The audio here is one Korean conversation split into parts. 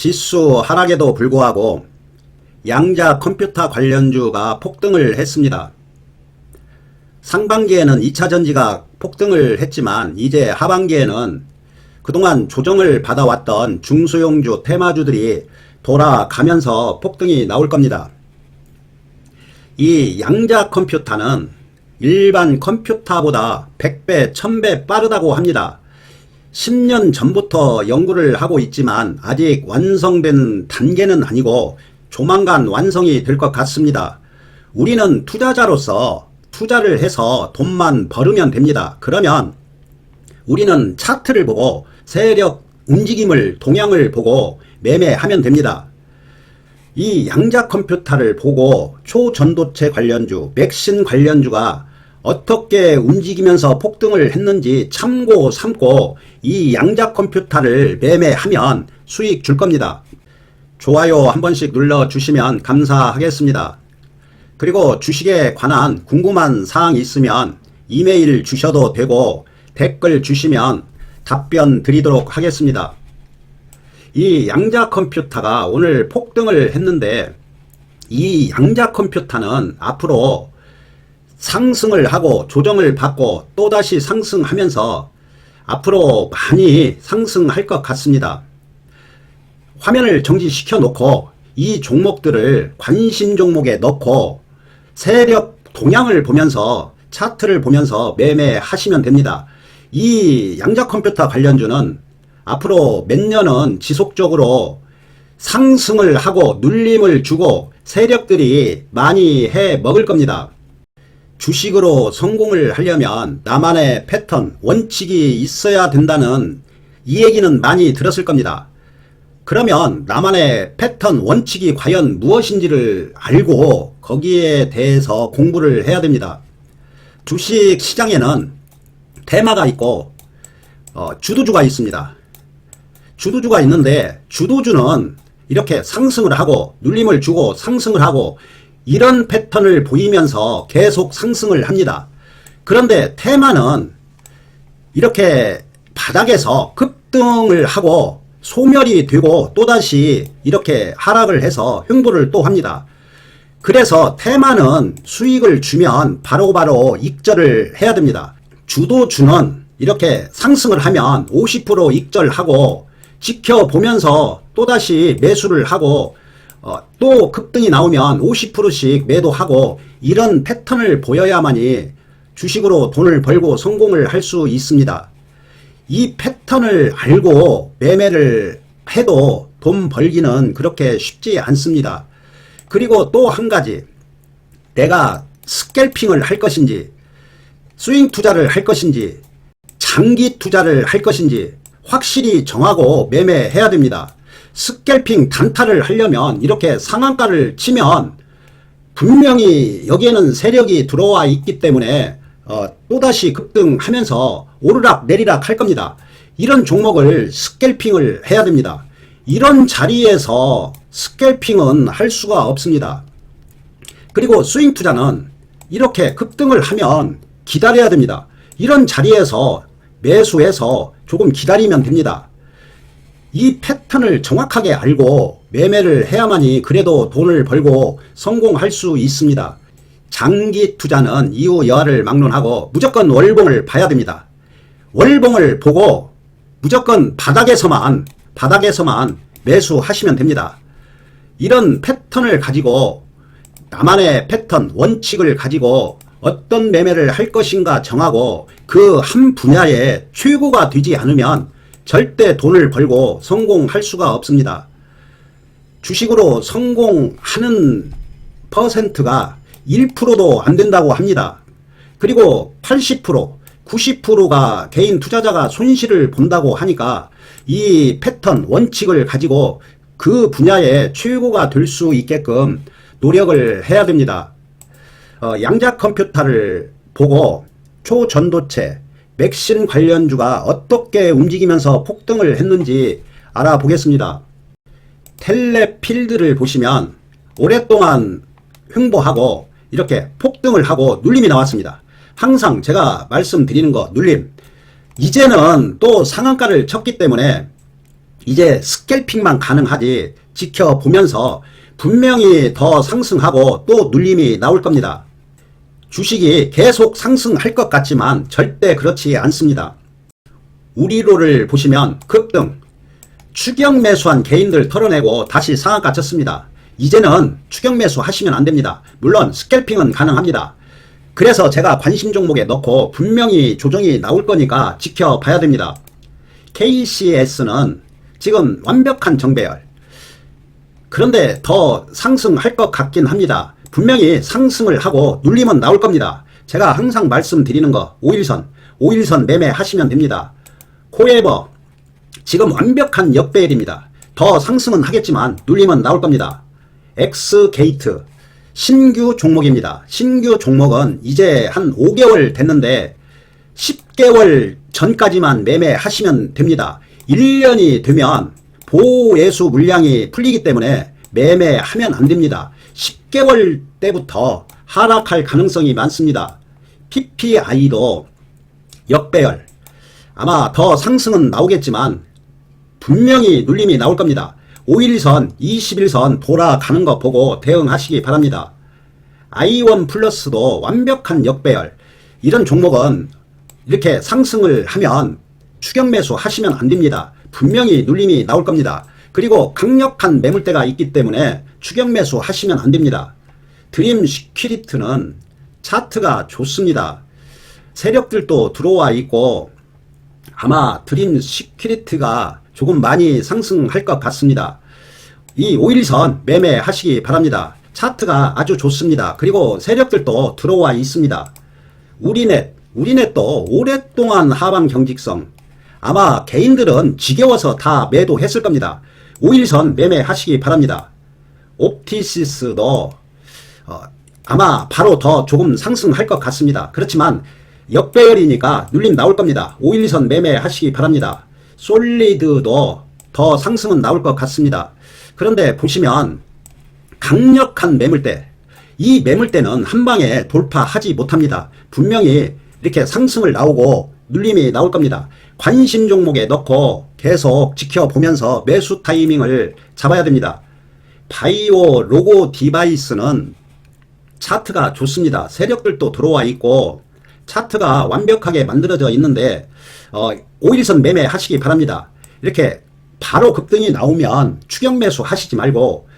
지수 하락에도 불구하고 양자 컴퓨터 관련주가 폭등을 했습니다. 상반기에는 2차전지가 폭등을 했지만 이제 하반기에는 그동안 조정을 받아왔던 중소형주 테마주들이 돌아가면서 폭등이 나올 겁니다. 이 양자 컴퓨터는 일반 컴퓨터보다 100배, 1000배 빠르다고 합니다. 10년 전부터 연구를 하고 있지만 아직 완성된 단계는 아니고 조만간 완성이 될 것 같습니다. 우리는 투자자로서 투자를 해서 돈만 벌으면 됩니다. 그러면 우리는 차트를 보고 세력 움직임을 동향을 보고 매매하면 됩니다. 이 양자 컴퓨터를 보고 초전도체 관련주, 맥신 관련주가 어떻게 움직이면서 폭등을 했는지 참고 삼고 이 양자 컴퓨터를 매매하면 수익 줄 겁니다. 좋아요 한 번씩 눌러주시면 감사하겠습니다. 그리고 주식에 관한 궁금한 사항이 있으면 이메일 주셔도 되고 댓글 주시면 답변 드리도록 하겠습니다. 이 양자 컴퓨터가 오늘 폭등을 했는데 이 양자 컴퓨터는 앞으로 상승을 하고 조정을 받고 또다시 상승하면서 앞으로 많이 상승할 것 같습니다. 화면을 정지시켜 놓고 이 종목들을 관심 종목에 넣고 세력 동향을 보면서 차트를 보면서 매매하시면 됩니다. 이 양자 컴퓨터 관련주는 앞으로 몇 년은 지속적으로 상승을 하고 눌림을 주고 세력들이 많이 해 먹을 겁니다. 주식으로 성공을 하려면 나만의 패턴, 원칙이 있어야 된다는 이 얘기는 많이 들었을 겁니다. 그러면 나만의 패턴, 원칙이 과연 무엇인지를 알고 거기에 대해서 공부를 해야 됩니다. 주식 시장에는 테마가 있고 주도주가 있습니다. 주도주가 있는데 주도주는 이렇게 상승을 하고 눌림을 주고 상승을 하고 이런 패턴을 보이면서 계속 상승을 합니다. 그런데 테마는 이렇게 바닥에서 급등을 하고 소멸이 되고 또다시 이렇게 하락을 해서 횡보를 또 합니다. 그래서 테마는 수익을 주면 바로바로 익절을 해야 됩니다. 주도주는 이렇게 상승을 하면 50% 익절하고 지켜보면서 또다시 매수를 하고 또 급등이 나오면 50%씩 매도하고 이런 패턴을 보여야만이 주식으로 돈을 벌고 성공을 할 수 있습니다. 이 패턴을 알고 매매를 해도 돈 벌기는 그렇게 쉽지 않습니다. 그리고 또 한 가지, 내가 스캘핑을 할 것인지 스윙 투자를 할 것인지 장기 투자를 할 것인지 확실히 정하고 매매해야 됩니다. 스캘핑 단타를 하려면 이렇게 상한가를 치면 분명히 여기에는 세력이 들어와 있기 때문에 또다시 급등하면서 오르락 내리락 할 겁니다. 이런 종목을 스캘핑을 해야 됩니다. 이런 자리에서 스캘핑은 할 수가 없습니다. 그리고 스윙 투자는 이렇게 급등을 하면 기다려야 됩니다. 이런 자리에서 매수해서 조금 기다리면 됩니다. 이 패턴을 정확하게 알고 매매를 해야만이 그래도 돈을 벌고 성공할 수 있습니다. 장기 투자는 이후 여하를 막론하고 무조건 월봉을 봐야 됩니다. 월봉을 보고 무조건 바닥에서만 매수하시면 됩니다. 이런 패턴을 가지고 나만의 패턴, 원칙을 가지고 어떤 매매를 할 것인가 정하고 그 한 분야에 최고가 되지 않으면 절대 돈을 벌고 성공할 수가 없습니다. 주식으로 성공하는 퍼센트가 1%도 안 된다고 합니다. 그리고 80%, 90%가 개인 투자자가 손실을 본다고 하니까 이 패턴, 원칙을 가지고 그 분야에 최고가 될 수 있게끔 노력을 해야 됩니다. 양자 컴퓨터를 보고 초전도체, 맥신 관련주가 어떻게 움직이면서 폭등을 했는지 알아보겠습니다. 텔레필드를 보시면 오랫동안 횡보하고 이렇게 폭등을 하고 눌림이 나왔습니다. 항상 제가 말씀드리는 거 눌림. 이제는 또 상한가를 쳤기 때문에 이제 스캘핑만 가능하지 지켜보면서 분명히 더 상승하고 또 눌림이 나올 겁니다. 주식이 계속 상승할 것 같지만 절대 그렇지 않습니다. 우리로를 보시면 급등, 추격 매수한 개인들 털어내고 다시 상한가 쳤습니다. 이제는 추격 매수 하시면 안됩니다. 물론 스캘핑은 가능합니다. 그래서 제가 관심 종목에 넣고 분명히 조정이 나올 거니까 지켜봐야 됩니다. KCS는 지금 완벽한 정배열. 그런데 더 상승할 것 같긴 합니다. 분명히 상승을 하고 눌림은 나올 겁니다. 제가 항상 말씀드리는 거 5일선 매매하시면 됩니다. 코에버 지금 완벽한 역배열입니다. 더 상승은 하겠지만 눌림은 나올 겁니다. 엑스게이트 신규 종목입니다. 신규 종목은 이제 한 5개월 됐는데 10개월 전까지만 매매하시면 됩니다. 1년이 되면 보호예수 물량이 풀리기 때문에 매매하면 안 됩니다. 10개월 때부터 하락할 가능성이 많습니다. PPI도 역배열. 아마 더 상승은 나오겠지만 분명히 눌림이 나올 겁니다. 5일선, 21선 돌아가는 거 보고 대응하시기 바랍니다. I1 플러스도 완벽한 역배열. 이런 종목은 이렇게 상승을 하면 추격 매수 하시면 안 됩니다. 분명히 눌림이 나올 겁니다. 그리고 강력한 매물대가 있기 때문에 추격 매수 하시면 안 됩니다. 드림 시큐리트는 차트가 좋습니다. 세력들도 들어와 있고 아마 드림 시큐리티가 조금 많이 상승할 것 같습니다. 이 5일선 매매하시기 바랍니다. 차트가 아주 좋습니다. 그리고 세력들도 들어와 있습니다. 우리넷도 오랫동안 하방 경직성. 아마 개인들은 지겨워서 다 매도했을 겁니다. 5일선 매매하시기 바랍니다. 옵티시스도 아마 바로 더 조금 상승할 것 같습니다. 그렇지만 역배열이니까 눌림 나올 겁니다. 5일선 매매하시기 바랍니다. 솔리드도 더 상승은 나올 것 같습니다. 그런데 보시면 강력한 매물대, 이 매물대는 한방에 돌파하지 못합니다. 분명히 이렇게 상승을 나오고 눌림이 나올 겁니다. 관심 종목에 넣고 계속 지켜보면서 매수 타이밍을 잡아야 됩니다. 바이오 로고 디바이스는 차트가 좋습니다. 세력들도 들어와 있고 차트가 완벽하게 만들어져 있는데 5일선 매매하시기 바랍니다. 이렇게 바로 급등이 나오면 추격 매수 하시지 말고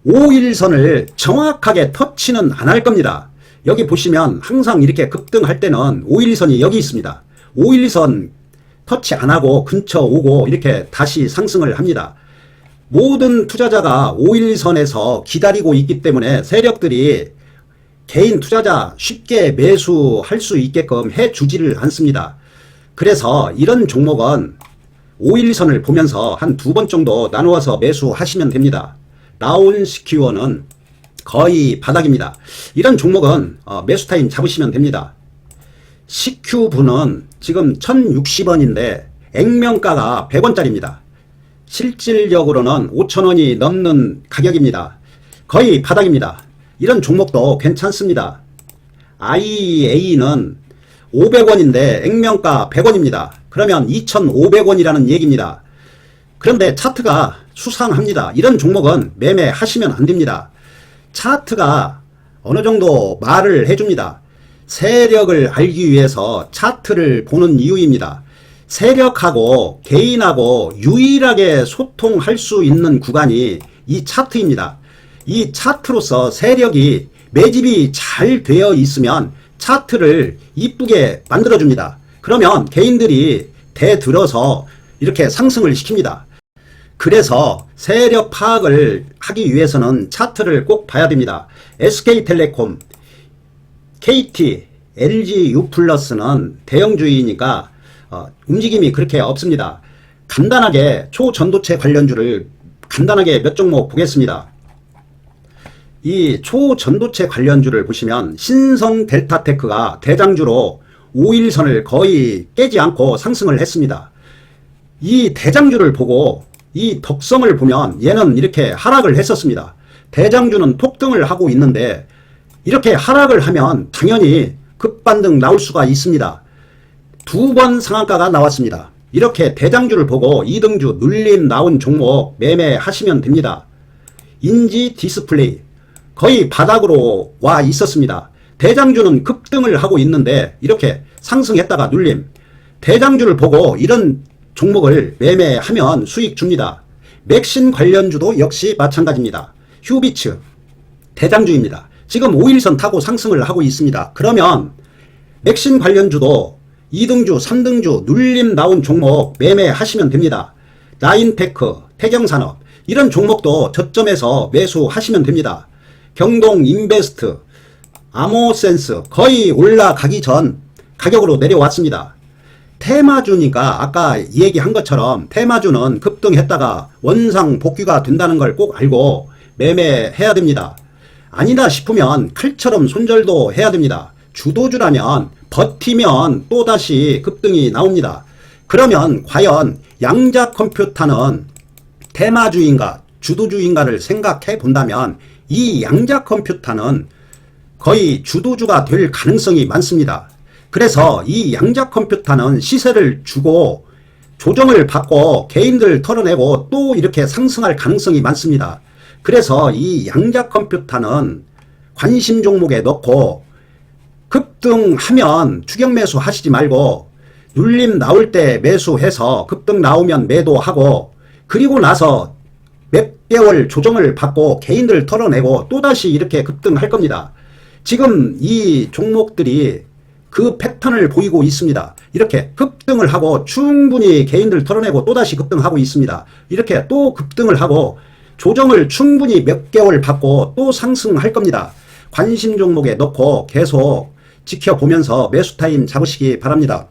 5일선을 정확하게 터치는 안 할 겁니다. 여기 보시면 항상 이렇게 급등할 때는 5일선이 여기 있습니다. 5일선 터치 안 하고 근처 오고 이렇게 다시 상승을 합니다. 모든 투자자가 5일선에서 기다리고 있기 때문에 세력들이 개인 투자자 쉽게 매수할 수 있게끔 해주지를 않습니다. 그래서 이런 종목은 5일선을 보면서 한 2번 정도 나누어서 매수하시면 됩니다. 나온시큐어는 거의 바닥입니다. 이런 종목은 매수 타임 잡으시면 됩니다. CQ분은 지금 1060원인데 액면가가 100원짜리입니다. 실질적으로는 5,000원이 넘는 가격입니다. 거의 바닥입니다. 이런 종목도 괜찮습니다. IA는 500원인데 액면가 100원입니다. 그러면 2,500원이라는 얘기입니다. 그런데 차트가 수상합니다. 이런 종목은 매매하시면 안 됩니다. 차트가 어느 정도 말을 해줍니다. 세력을 알기 위해서 차트를 보는 이유입니다. 세력하고 개인하고 유일하게 소통할 수 있는 구간이 이 차트입니다. 이 차트로서 세력이 매집이 잘 되어 있으면 차트를 이쁘게 만들어줍니다. 그러면 개인들이 대들어서 이렇게 상승을 시킵니다. 그래서 세력 파악을 하기 위해서는 차트를 꼭 봐야 됩니다. SK텔레콤, KT, LG유플러스는 대형주이니까 움직임이 그렇게 없습니다. 간단하게 초전도체 관련주를 간단하게 몇 종목 보겠습니다. 이 초전도체 관련주를 보시면 신성델타테크가 대장주로 5일선을 거의 깨지 않고 상승을 했습니다. 이 대장주를 보고 이 덕성을 보면 얘는 이렇게 하락을 했었습니다. 대장주는 폭등을 하고 있는데 이렇게 하락을 하면 당연히 급반등 나올 수가 있습니다. 2번 상한가가 나왔습니다. 이렇게 대장주를 보고 2등주 눌림 나온 종목 매매하시면 됩니다. 인지 디스플레이 거의 바닥으로 와 있었습니다. 대장주는 급등을 하고 있는데 이렇게 상승했다가 눌림. 대장주를 보고 이런 종목을 매매하면 수익 줍니다. 맥신 관련주도 역시 마찬가지입니다. 휴비츠 대장주입니다. 지금 5일선 타고 상승을 하고 있습니다. 그러면 맥신 관련주도 2등주 3등주 눌림 나온 종목 매매하시면 됩니다. 라인테크 태경산업 이런 종목도 저점에서 매수하시면 됩니다. 경동인베스트 아모센스 거의 올라가기 전 가격으로 내려왔습니다. 테마주니까 아까 얘기한 것처럼 테마주는 급등했다가 원상 복귀가 된다는 걸 꼭 알고 매매해야 됩니다. 아니다 싶으면 칼처럼 손절도 해야 됩니다. 주도주라면 버티면 또다시 급등이 나옵니다. 그러면 과연 양자 컴퓨터는 테마주인가 주도주인가를 생각해 본다면 이 양자 컴퓨터는 거의 주도주가 될 가능성이 많습니다. 그래서 이 양자 컴퓨터는 시세를 주고 조정을 받고 개인들 털어내고 또 이렇게 상승할 가능성이 많습니다. 그래서 이 양자 컴퓨터는 관심 종목에 넣고 급등하면 추격 매수 하시지 말고 눌림 나올 때 매수해서 급등 나오면 매도하고 그리고 나서 몇 개월 조정을 받고 개인들 털어내고 또다시 이렇게 급등할 겁니다. 지금 이 종목들이 그 패턴을 보이고 있습니다. 이렇게 급등을 하고 충분히 개인들 털어내고 또다시 급등하고 있습니다. 이렇게 또 급등을 하고 조정을 충분히 몇 개월 받고 또 상승할 겁니다. 관심 종목에 넣고 계속 지켜보면서 매수 타임 잡으시기 바랍니다.